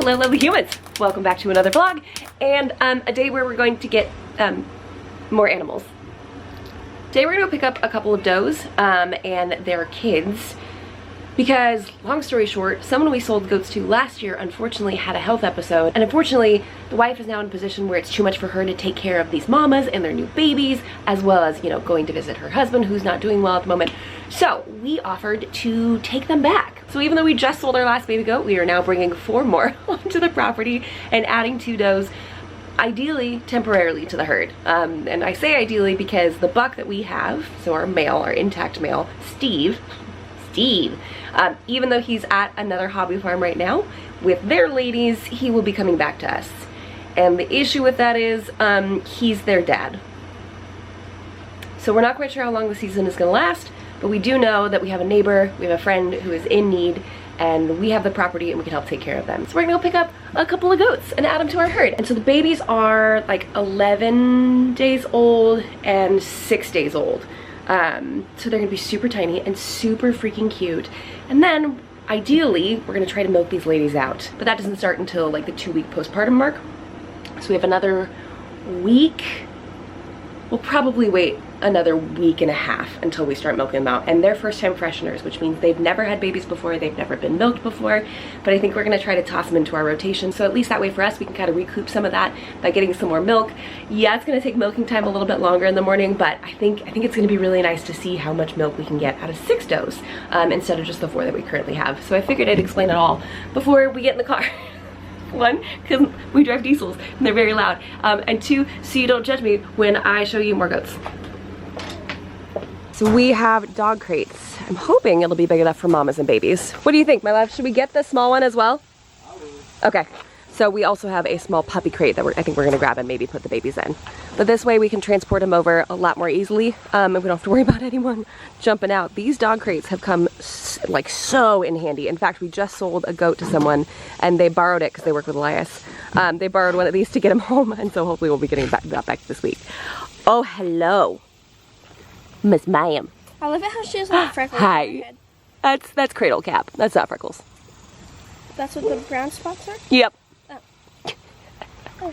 Hello lovely humans, welcome back to another vlog and a day where we're going to get more animals. Today we're going to pick up a couple of does and their kids because, long story short, someone we sold goats to last year unfortunately had a health episode, and unfortunately the wife is now in a position where it's too much for her to take care of these mamas and their new babies, as well as, you know, going to visit her husband who's not doing well at the moment. So we offered to take them back. So even though we just sold our last baby goat, we are now bringing 4 more onto the property and adding 2 does, ideally temporarily, to the herd. And I say ideally because the buck that we have, so our male, our intact male, Steve, even though he's at another hobby farm right now with their ladies, he will be coming back to us. And the issue with that is he's their dad. So we're not quite sure how long the season is going to last, but we do know that we have a neighbor, we have a friend who is in need, and we have the property and we can help take care of them. So we're gonna go pick up a couple of goats and add them to our herd. And so the babies are like 11 days old and 6 days old. So they're gonna be super tiny and super freaking cute. And then ideally, we're gonna try to milk these ladies out. But that doesn't start until like the 2-week postpartum mark. So we have another week. We'll probably wait another week and a half until we start milking them out. And they're first time fresheners, which means they've never had babies before, they've never been milked before. But I think we're gonna try to toss them into our rotation. So at least that way for us, we can kind of recoup some of that by getting some more milk. Yeah, it's gonna take milking time a little bit longer in the morning, but I think it's gonna be really nice to see how much milk we can get out of 6 does instead of just the 4 that we currently have. So I figured I'd explain it all before we get in the car. 1, because we drive diesels and they're very loud, and 2, so you don't judge me when I show you more goats. So we have dog crates. I'm hoping it'll be big enough for mamas and babies. What do you think, my love? Should we get the small one as well? Okay. So we also have a small puppy crate that I think we're gonna grab and maybe put the babies in. But this way we can transport them over a lot more easily, and we don't have to worry about anyone jumping out. These dog crates have come like so in handy. In fact, we just sold a goat to someone and they borrowed it because they work with Elias. They borrowed one of these to get him home, and so hopefully we'll be getting that back this week. Oh, hello, Miss Ma'am. I love it how she has like freckles Hi. on her head. That's cradle cap. That's not freckles. That's what the brown spots are? Yep. Oh.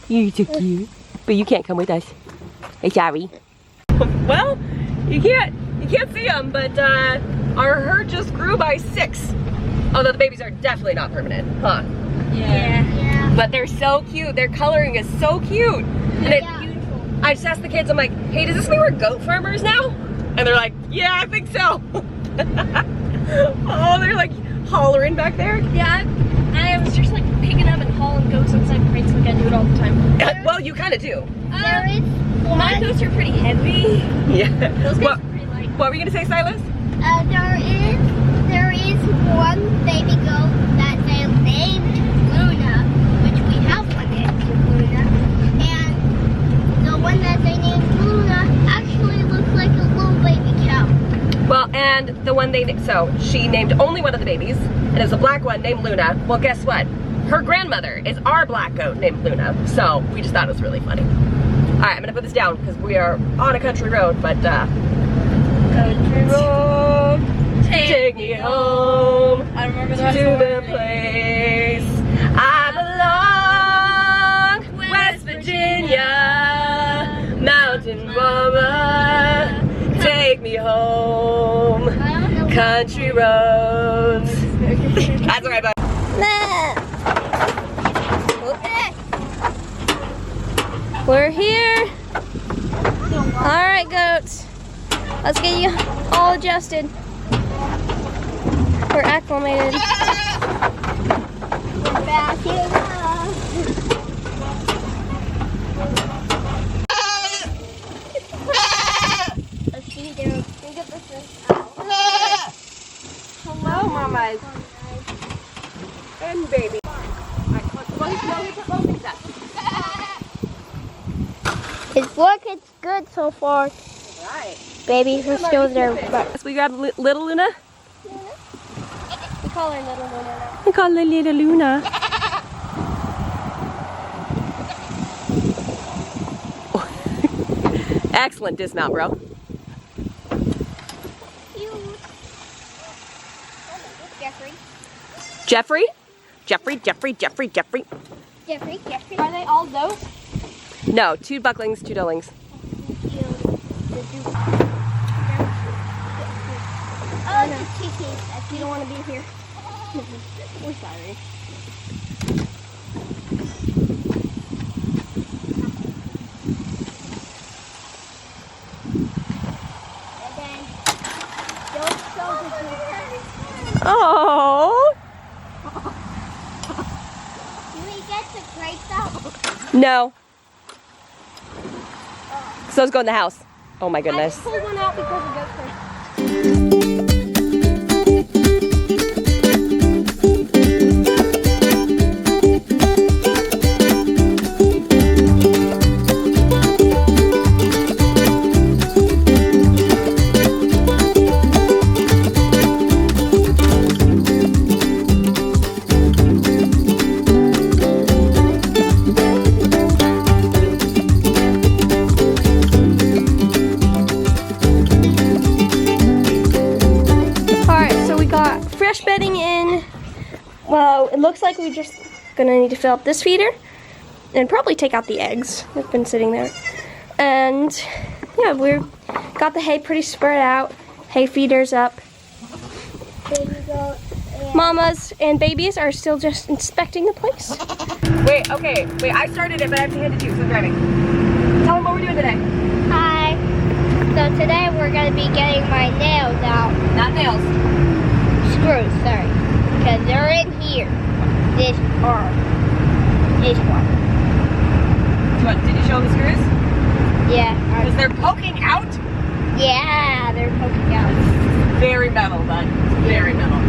You're so cute. But you can't come with us. Hey, sorry. Well, you can't see them, but our herd just grew by 6. Although the babies are definitely not permanent, huh? Yeah. But they're so cute. Their coloring is so cute. And Beautiful. I just asked the kids, I'm like, hey, does this mean we're goat farmers now? And they're like, yeah, I think so. Oh, they're like hollering back there. Yeah, I was just like picking up and hauling goats inside crates like I do it all the time. Well, you kind of do. There is my goats are pretty heavy. Yeah. Those guys are pretty light. What were you gonna say, Silas? There is one baby goat that they named Luna, which we have one named Luna, and the one that they named Luna actually looks like a little baby cow. Well, and the one so she named only one of the babies, and it was a black one named Luna. Well, guess what? Her grandmother is our black goat named Luna, so we just thought it was really funny. All right, I'm gonna put this down because we are on a country road, but country road, take me home I remember to that the place I belong, West Virginia, mountain mama, take me home, country roads. That's all right, bud. We're here. All right, goats. Let's get you all adjusted. We're acclimated. We're back here now. Let's see there. Think of this out. Hello, mamas and baby. It's looking good so far. Right. Babies are still there. So we grabbed little Luna. We call her Little Luna now. We call her little Luna. Excellent dismount, bro. Jeffrey. Jeffrey? Jeffrey. Jeffrey. Are they all those? No, 2 bucklings, 2 ducklings. Oh, the kitties. You don't want to be here. We're sorry. And then don't show the Oh. Do we get the grapes out? No. So let's go in the house. Oh my I goodness. just pulled one out because of goat first. Fresh bedding in. Well, it looks like we're just gonna need to fill up this feeder and probably take out the eggs. They've been sitting there. And yeah, we've got the hay pretty spread out. Hay feeders up. Baby goat. Mamas and babies are still just inspecting the place. Wait, I started it, but I have to hand it to you, so I'm driving. Tell them what we're doing today. Hi. So today we're gonna be getting my nails out. Not nails. Screws, sorry. Because they're in here. This arm. This one. What, did you show them the screws? Yeah. Because they're poking out? Yeah, they're poking out. Very metal, bud. Very metal.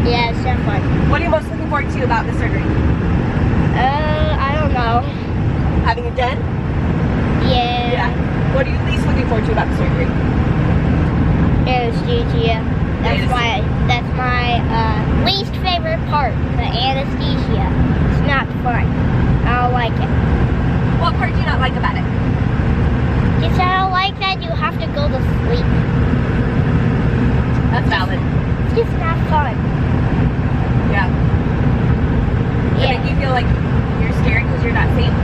Yeah, it's so fun. What are you most looking forward to about the surgery? I don't know. Having a den? Yeah. What are you least looking forward to about the surgery? Anesthesia. That's my least favorite part, the anesthesia. It's not fun. I don't like it. What part do you not like about it? Because I don't like that you have to go to sleep. That's valid. It's just not fun. Yeah. Does it make you feel like you're scared because you're not safe?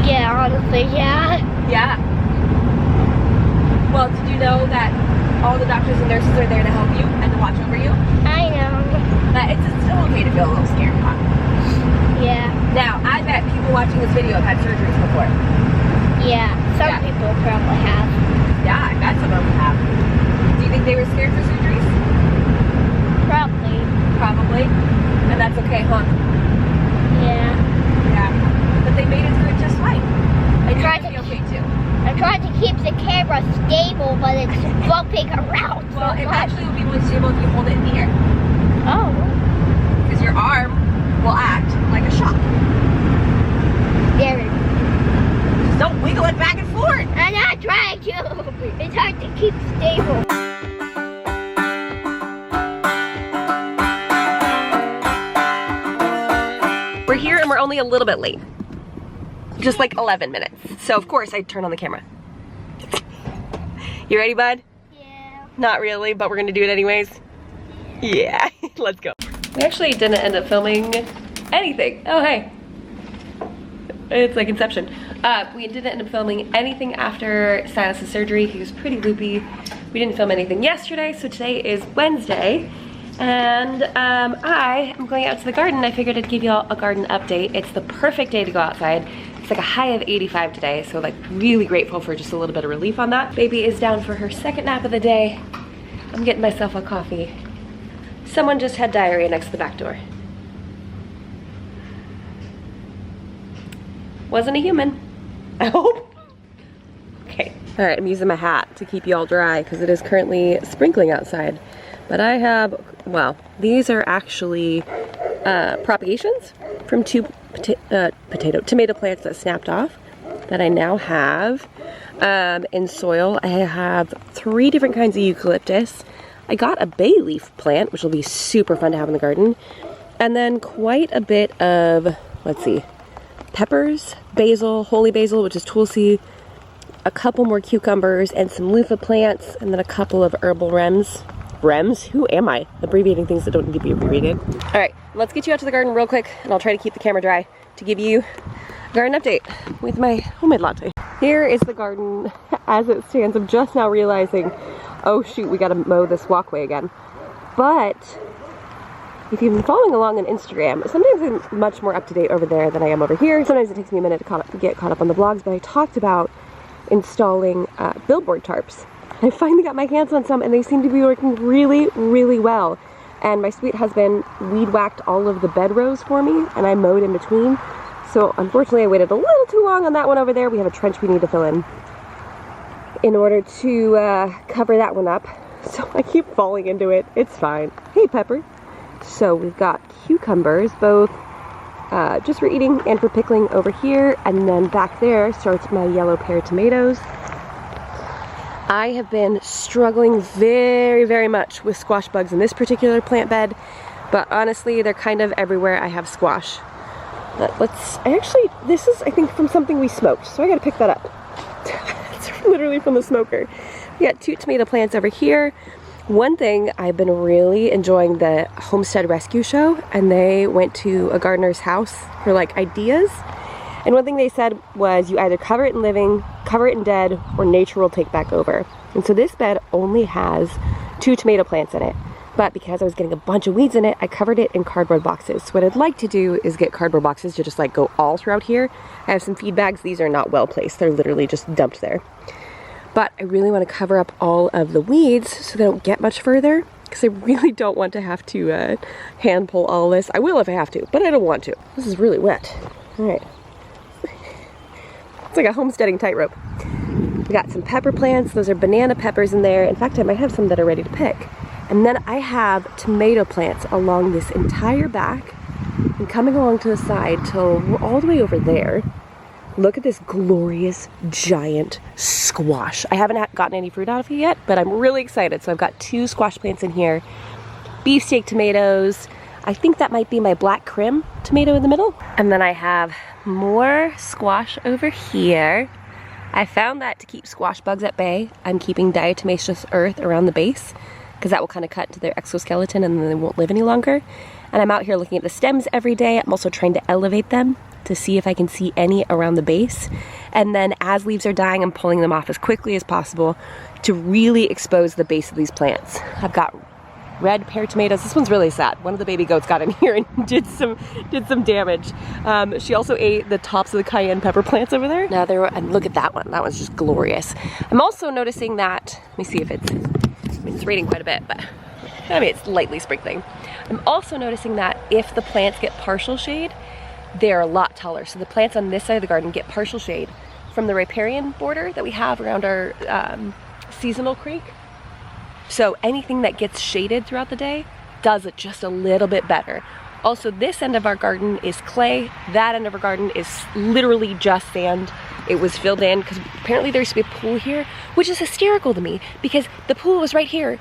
Yeah, honestly, yeah. Yeah. Well, did you know that all the doctors and nurses are there to help you and to watch over you? I know. But it's still okay to feel a little scared, huh? Yeah. Now, I bet people watching this video have had surgeries before. Yeah. Some people probably have. Yeah, I bet some of them have. Do you think they were scared for surgeries? Probably. Probably. And that's okay, huh? Yeah. Yeah. But they made it through it just fine. I tried to be okay too. I tried to keep the camera stable, but it's bumping around. Well, so it much. actually will be really stable if you hold it in the air. Oh. Because your arm will act like a shock. There it is. Just don't wiggle it back and forth. I'm not trying to. It's hard to keep stable. We're here and we're only a little bit late. Just like 11 minutes. So of course I turn on the camera. You ready, bud? Yeah. Not really, but we're gonna do it anyways. Yeah, let's go. We actually didn't end up filming anything. Oh, hey. It's like Inception. We didn't end up filming anything after Silas's surgery. He was pretty loopy. We didn't film anything yesterday, so today is Wednesday. And I am going out to the garden. I figured I'd give y'all a garden update. It's the perfect day to go outside. It's like a high of 85 today, so like really grateful for just a little bit of relief on that. Baby is down for her second nap of the day. I'm getting myself a coffee. Someone just had diarrhea next to the back door. Wasn't a human, I hope. Okay. All right, I'm using my hat to keep you all dry because it is currently sprinkling outside. But I have, well, these are actually propagations from two tomato plants that snapped off that I now have in soil. I have 3 different kinds of eucalyptus. I got a bay leaf plant, which will be super fun to have in the garden. And then quite a bit of, let's see, peppers, basil, holy basil, which is tulsi, a couple more cucumbers, and some loofah plants, and then a couple of herbal rems. Brems? Who am I? Abbreviating things that don't need to be abbreviated. All right, let's get you out to the garden real quick, and I'll try to keep the camera dry to give you a garden update with my homemade latte. Here is the garden as it stands. I'm just now realizing, oh shoot, we gotta mow this walkway again. But if you've been following along on Instagram, sometimes I'm much more up to date over there than I am over here. Sometimes it takes me a minute to get caught up on the vlogs, but I talked about installing billboard tarps. I finally got my hands on some and they seem to be working really, really well. And my sweet husband weed whacked all of the bed rows for me and I mowed in between. So unfortunately I waited a little too long on that one over there. We have a trench we need to fill in order to cover that one up. So I keep falling into it. It's fine. Hey Pepper. So we've got cucumbers, both just for eating and for pickling over here. And then back there starts my yellow pear tomatoes. I have been struggling very, very much with squash bugs in this particular plant bed, but honestly, they're kind of everywhere I have squash. But this is, I think, from something we smoked, so I gotta pick that up. It's literally from the smoker. We got 2 tomato plants over here. One thing, I've been really enjoying the Homestead Rescue Show, and they went to a gardener's house for like ideas. And one thing they said was you either cover it in living, cover it in dead, or nature will take back over. And so this bed only has 2 tomato plants in it. But because I was getting a bunch of weeds in it, I covered it in cardboard boxes. So what I'd like to do is get cardboard boxes to just like go all throughout here. I have some feed bags. These are not well placed. They're literally just dumped there. But I really want to cover up all of the weeds so they don't get much further. Because I really don't want to have to hand pull all this. I will if I have to, but I don't want to. This is really wet. All right. It's like a homesteading tightrope. We got some pepper plants. Those are banana peppers in there. In fact, I might have some that are ready to pick. And then I have tomato plants along this entire back and coming along to the side till we're all the way over there. Look at this glorious giant squash. I haven't gotten any fruit out of it yet, but I'm really excited. So I've got 2 squash plants in here. Beefsteak tomatoes. I think that might be my black Krim tomato in the middle. And then I have more squash over here. I found that to keep squash bugs at bay, I'm keeping diatomaceous earth around the base because that will kind of cut into their exoskeleton and then they won't live any longer. And I'm out here looking at the stems every day. I'm also trying to elevate them to see if I can see any around the base. And then as leaves are dying, I'm pulling them off as quickly as possible to really expose the base of these plants. I've got red pear tomatoes. This one's really sad. One of the baby goats got in here and did some damage. She also ate the tops of the cayenne pepper plants over there. Now and look at that one. That one's just glorious. I'm also noticing that, let me see if it's raining quite a bit, but I mean, it's lightly sprinkling. I'm also noticing that if the plants get partial shade, they're a lot taller. So the plants on this side of the garden get partial shade from the riparian border that we have around our seasonal creek. So anything that gets shaded throughout the day does it just a little bit better. Also, this end of our garden is clay. That end of our garden is literally just sand. It was filled in because apparently there used to be a pool here, which is hysterical to me because the pool was right here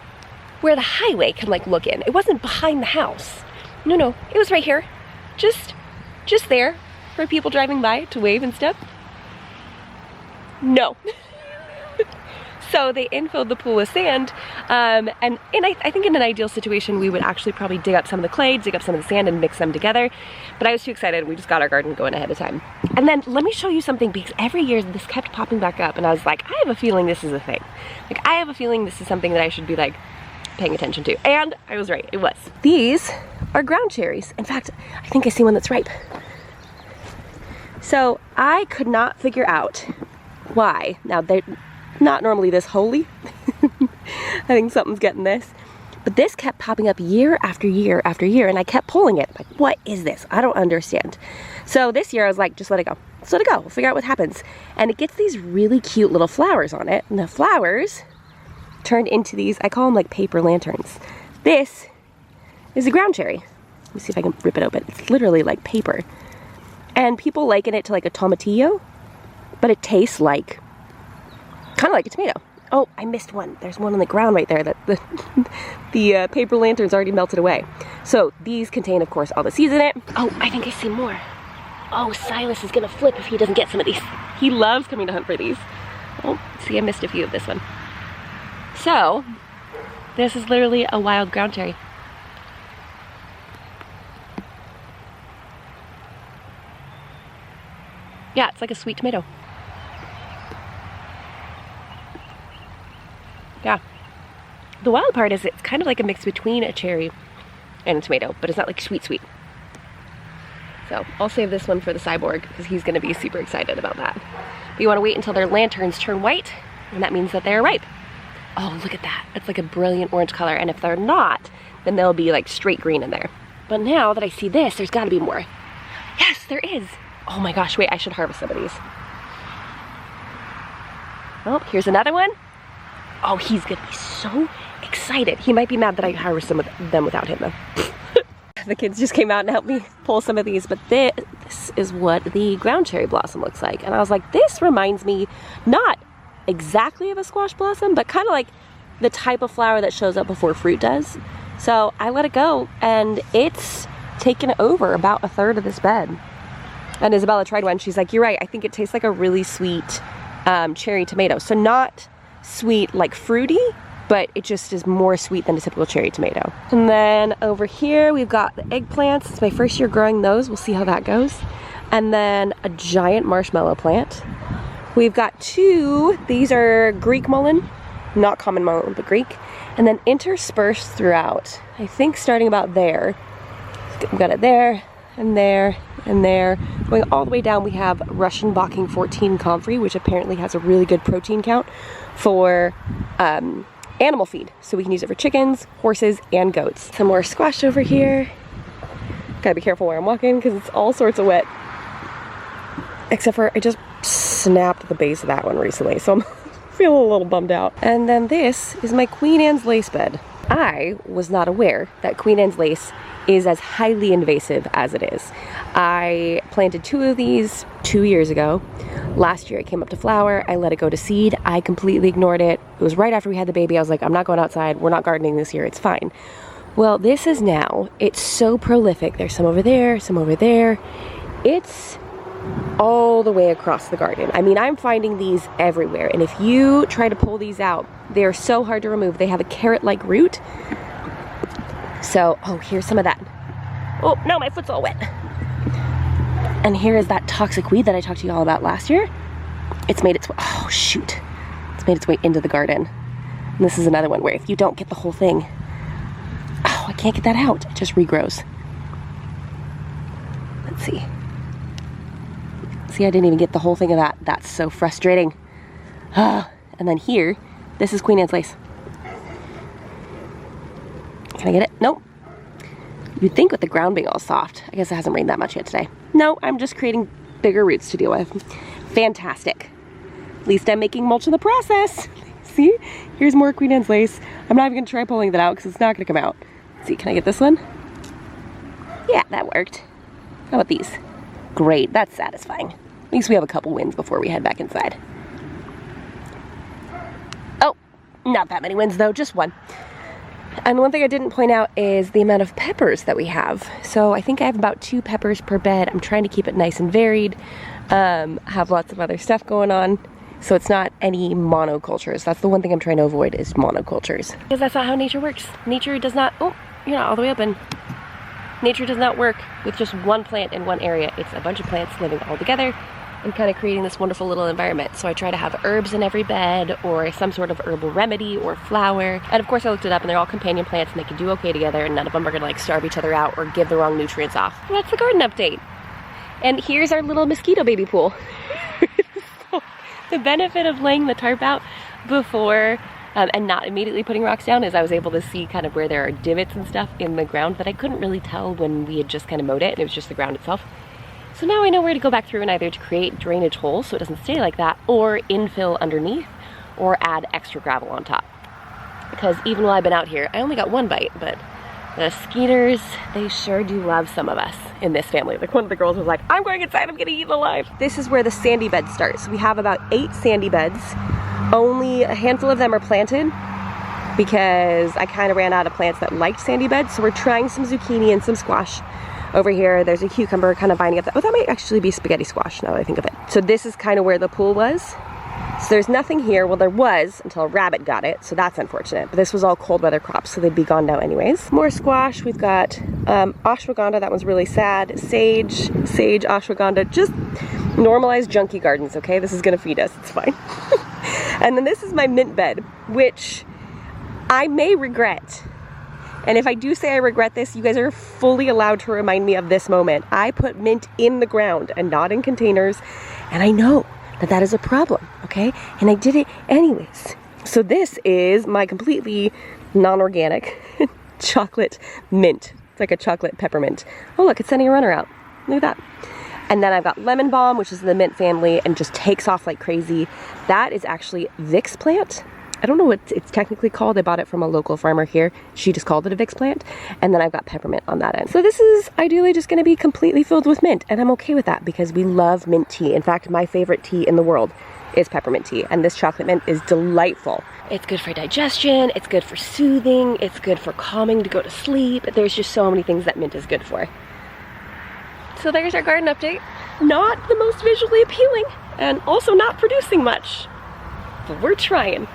where the highway can like look in. It wasn't behind the house. No, it was right here. Just there for people driving by to wave and stuff. No. So they infilled the pool with sand, and I think in an ideal situation we would actually probably dig up some of the clay, dig up some of the sand and mix them together, but I was too excited. We just got our garden going ahead of time. And then let me show you something, because every year this kept popping back up and I was like, I have a feeling this is a thing. Like, I have a feeling this is something that I should be like paying attention to. And I was right, it was. These are ground cherries. In fact, I think I see one that's ripe. So I could not figure out why. Now they're not normally this holy. I think something's getting this. But this kept popping up year after year after year, and I kept pulling it. Like, what is this? I don't understand. So this year I was like, just let it go. Just let it go. We'll figure out what happens. And it gets these really cute little flowers on it. And the flowers turned into these, I call them like paper lanterns. This is a ground cherry. Let me see if I can rip it open. It's literally like paper. And people liken it to like a tomatillo, but it tastes like, kind of like a tomato. Oh, I missed one. There's one on the ground right there that the paper lantern's already melted away. So these contain, of course, all the seeds in it. Oh, I think I see more. Oh, Silas is gonna flip if he doesn't get some of these. He loves coming to hunt for these. Oh, see, I missed a few of this one. So This is literally a wild ground cherry. Yeah, it's like a sweet tomato. Yeah. The wild part is it's kind of like a mix between a cherry and a tomato, but it's not like sweet sweet. So I'll save this one for the cyborg because he's gonna be super excited about that. But you wanna wait until their lanterns turn white, and that means that they're ripe. Oh, look at that. It's like a brilliant orange color, and if they're not, then they'll be like straight green in there. But now that I see this, there's gotta be more. Yes, there is. Oh my gosh, wait, I should harvest some of these. Oh, here's another one. Oh, he's gonna be so excited. He might be mad that I harvest some of them without him though. The kids just came out and helped me pull some of these, but this is what the ground cherry blossom looks like. And I was like, this reminds me not exactly of a squash blossom, but kind of like the type of flower that shows up before fruit does. So I let it go, and it's taken over about a third of this bed. And Isabella tried one. She's like, you're right, I think it tastes like a really sweet cherry tomato. So not sweet like fruity, but it just is more sweet than a typical cherry tomato. And then over here we've got the eggplants. It's my first year growing those. We'll see how that goes. And then a giant marshmallow plant. We've got two, these are Greek mullein, not common mullein, but Greek. And then interspersed throughout, I think starting about there. We've got it there, and there, and there. Going all the way down, we have Russian Bocking 14 comfrey, which apparently has a really good protein count for animal feed. So we can use it for chickens, horses, and goats. Some more squash over here. Gotta be careful where I'm walking because it's all sorts of wet. Except for I just snapped the base of that one recently, so I'm feeling a little bummed out. And then this is my Queen Anne's lace bed. I was not aware that Queen Anne's lace is as highly invasive as it is. I planted two of these 2 years ago. Last year it came up to flower, I let it go to seed, I completely ignored it. It was right after we had the baby. I was like, I'm not going outside, we're not gardening this year, it's fine. Well, this is now, it's so prolific. There's some over there, some over there. It's all the way across the garden. I mean, I'm finding these everywhere, and if you try to pull these out, they're so hard to remove. They have a carrot-like root. So, oh, here's some of that. Oh, no, my foot's all wet. And here is that toxic weed that I talked to you all about last year. It's made its way, oh shoot. It's made its way into the garden. And this is another one where if you don't get the whole thing, oh, I can't get that out. It just regrows. Let's see. See, I didn't even get the whole thing of that. That's so frustrating. And then here, this is Queen Anne's lace. Can I get it? Nope. You'd think with the ground being all soft. I guess it hasn't rained that much yet today. No, I'm just creating bigger roots to deal with. Fantastic. At least I'm making mulch in the process. See? Here's more Queen Anne's lace. I'm not even gonna try pulling that out because it's not gonna come out. Let's see, can I get this one? Yeah, that worked. How about these? Great, that's satisfying. At least we have a couple wins before we head back inside. Oh, not that many wins though, just one. And one thing I didn't point out is the amount of peppers that we have. So I think I have about 2 peppers per bed. I'm trying to keep it nice and varied. Have lots of other stuff going on. So it's not any monocultures. That's the one thing I'm trying to avoid is monocultures. Because that's not how nature works. Nature does not, oh, you're not all the way open. Nature does not work with just one plant in one area. It's a bunch of plants living all together and kind of creating this wonderful little environment. So I try to have herbs in every bed or some sort of herbal remedy or flower. And of course I looked it up and they're all companion plants and they can do okay together and none of them are gonna like starve each other out or give the wrong nutrients off. And that's the garden update. And here's our little mosquito baby pool. So the benefit of laying the tarp out before and not immediately putting rocks down is I was able to see kind of where there are divots and stuff in the ground that I couldn't really tell when we had just kind of mowed it and it was just the ground itself. So now I know where to go back through and either to create drainage holes so it doesn't stay like that or infill underneath or add extra gravel on top. Because even while I've been out here, I only got one bite, but the skeeters, they sure do love some of us in this family. Like one of the girls was like, I'm going inside, I'm getting eaten alive. This is where the sandy bed starts. We have about 8 sandy beds. Only a handful of them are planted because I kind of ran out of plants that liked sandy beds. So we're trying some zucchini and some squash. Over here, there's a cucumber kind of binding up that. Oh, that might actually be spaghetti squash now that I think of it. So this is kind of where the pool was. So there's nothing here. Well, there was until a rabbit got it, so that's unfortunate. But this was all cold weather crops, so they'd be gone now anyways. More squash. We've got ashwagandha. That one's really sad. Sage, ashwagandha. Just normalized junkie gardens, okay? This is gonna feed us. It's fine. And then this is my mint bed, which I may regret. And if I do say I regret this, you guys are fully allowed to remind me of this moment. I put mint in the ground and not in containers, and I know that is a problem, okay? And I did it anyways. So this is my completely non-organic chocolate mint. It's like a chocolate peppermint. Oh look, it's sending a runner out. Look at that. And then I've got lemon balm, which is the mint family and just takes off like crazy. That is actually Vicks plant. I don't know what it's technically called. I bought it from a local farmer here. She just called it a Vicks plant. And then I've got peppermint on that end. So this is ideally just gonna be completely filled with mint. And I'm okay with that because we love mint tea. In fact, my favorite tea in the world is peppermint tea. And this chocolate mint is delightful. It's good for digestion. It's good for soothing. It's good for calming to go to sleep. There's just so many things that mint is good for. So there's our garden update. Not the most visually appealing and also not producing much. But we're trying.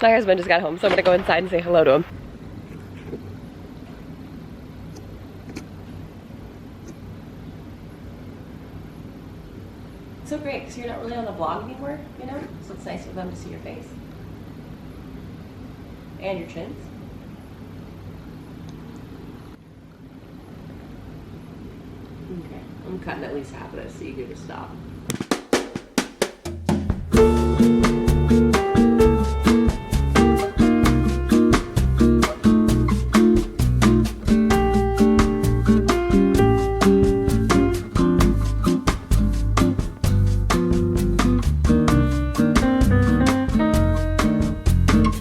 My husband just got home, so I'm gonna go inside and say hello to him. So great, because you're not really on the vlog anymore, you know? So it's nice for them to see your face. And your chins. Okay, I'm cutting at least half of this so you can just stop.